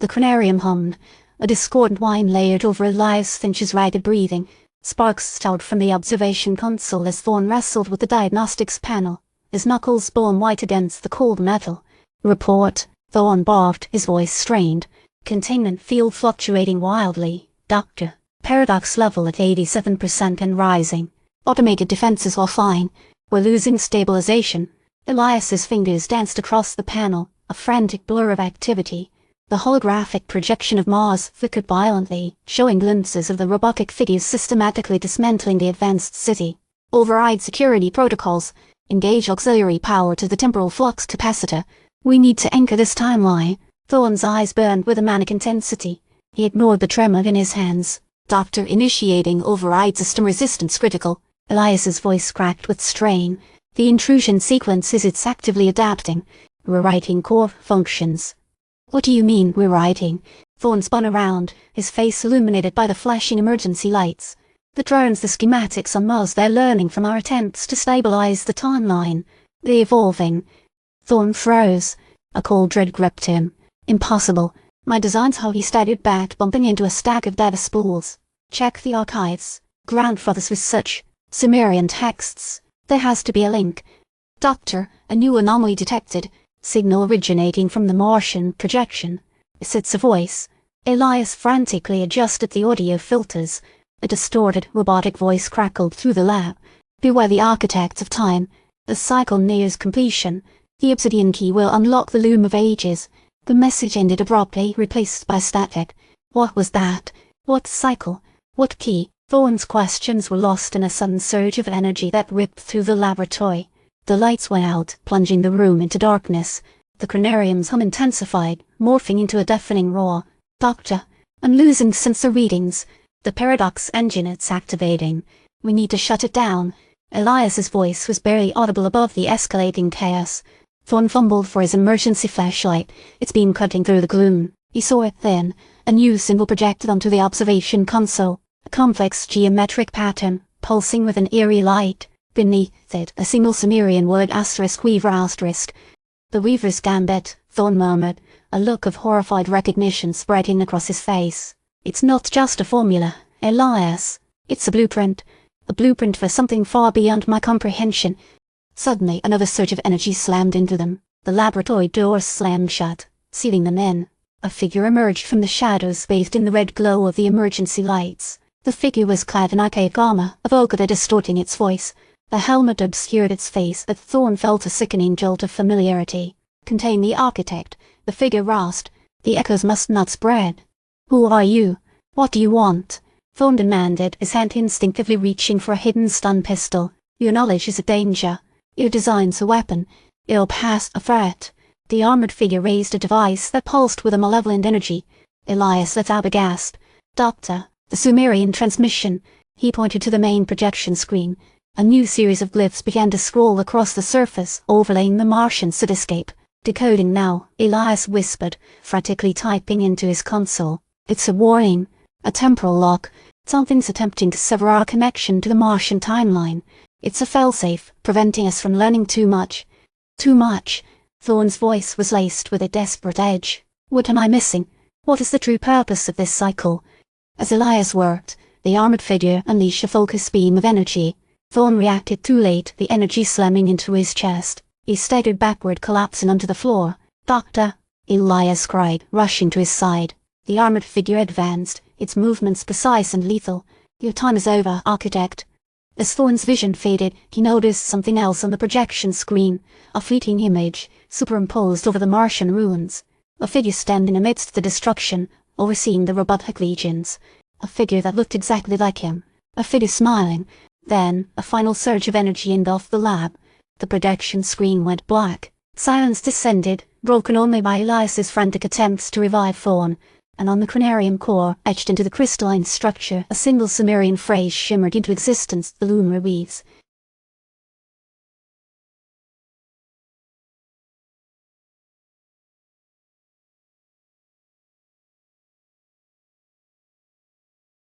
The Chronarium hummed, a discordant whine layered over Elias Finch's ragged breathing. Sparks stalled from the observation console as Thorne wrestled with the diagnostics panel, his knuckles bone white against the cold metal. "Report," Thorne barked, his voice strained. "Containment field fluctuating wildly, Doctor. Paradox level at 87% and rising. Automated defenses offline. We're losing stabilization." Elias's fingers danced across the panel, a frantic blur of activity. The holographic projection of Mars flickered violently, showing glimpses of the robotic figures systematically dismantling the advanced city. "Override security protocols. Engage auxiliary power to the temporal flux capacitor. We need to anchor this timeline." Thorne's eyes burned with a manic intensity. He ignored the tremor in his hands. "Doctor, initiating override system resistance critical." Elias's voice cracked with strain. "The intrusion sequence is it's actively adapting. Rewriting core functions." "What do you mean, rewriting?" Thorne spun around, his face illuminated by the flashing emergency lights. "The drones, the schematics on Mars, they're learning from our attempts to stabilize the timeline. They're evolving." Thorne froze. A cold dread gripped him. "Impossible. My design's how." He staggered back, bumping into a stack of data spools. "Check the archives. Grandfather's research. Sumerian texts. There has to be a link." "Doctor, a new anomaly detected. Signal originating from the Martian projection." It's a voice. Elias frantically adjusted the audio filters. A distorted, robotic voice crackled through the lab. "Beware the architects of time. The cycle nears completion. The obsidian key will unlock the loom of ages." The message ended abruptly, replaced by static. What was that? What cycle? What key? Thorne's questions were lost in a sudden surge of energy that ripped through the laboratory. The lights went out, plunging the room into darkness. The Chronarium's hum intensified, morphing into a deafening roar. "Doctor, I'm losing sensor readings. The paradox engine, it's activating. We need to shut it down." Elias's voice was barely audible above the escalating chaos. Thorne fumbled for his emergency flashlight. Its beam cutting through the gloom. He saw it then, a new symbol projected onto the observation console. A complex geometric pattern, pulsing with an eerie light. Beneath it, a single Sumerian word: *Weaver*. "The Weaver's Gambit," Thorne murmured, a look of horrified recognition spreading across his face. "It's not just a formula, Elias. It's a blueprint. A blueprint for something far beyond my comprehension." Suddenly, another surge of energy slammed into them. The laboratory doors slammed shut, sealing them in. A figure emerged from the shadows bathed in the red glow of the emergency lights. The figure was clad in archaic armor, a vocoder distorting its voice. The helmet obscured its face, but Thorne felt a sickening jolt of familiarity. "Contain the architect," the figure rasped. "The echoes must not spread." "Who are you? What do you want?" Thorne demanded, his hand instinctively reaching for a hidden stun pistol. "Your knowledge is a danger. Your design's a weapon. It'll pass a threat." The armored figure raised a device that pulsed with a malevolent energy. Elias let out a gasp. "Doctor, the Sumerian transmission." He pointed to the main projection screen. A new series of glyphs began to scroll across the surface, overlaying the Martian cityscape. "Decoding now," Elias whispered, frantically typing into his console. "It's a warning. A temporal lock. Something's attempting to sever our connection to the Martian timeline. It's a failsafe, preventing us from learning too much." "Too much?" Thorne's voice was laced with a desperate edge. "What am I missing? What is the true purpose of this cycle?" As Elias worked, the armored figure unleashed a focus beam of energy. Thorne reacted too late, the energy slamming into his chest. He staggered backward, collapsing onto the floor. "Doctor!" Elias cried, rushing to his side. The armored figure advanced, its movements precise and lethal. "Your time is over, Architect." As Thorne's vision faded, he noticed something else on the projection screen, a fleeting image, superimposed over the Martian ruins. A figure standing amidst the destruction, overseeing the robotic legions. A figure that looked exactly like him. A figure smiling. Then, a final surge of energy engulfed the lab. The projection screen went black. Silence descended, broken only by Elias's frantic attempts to revive Thorne. And on the Chronarium core, etched into the crystalline structure, a single Sumerian phrase shimmered into existence, the lunar weaves.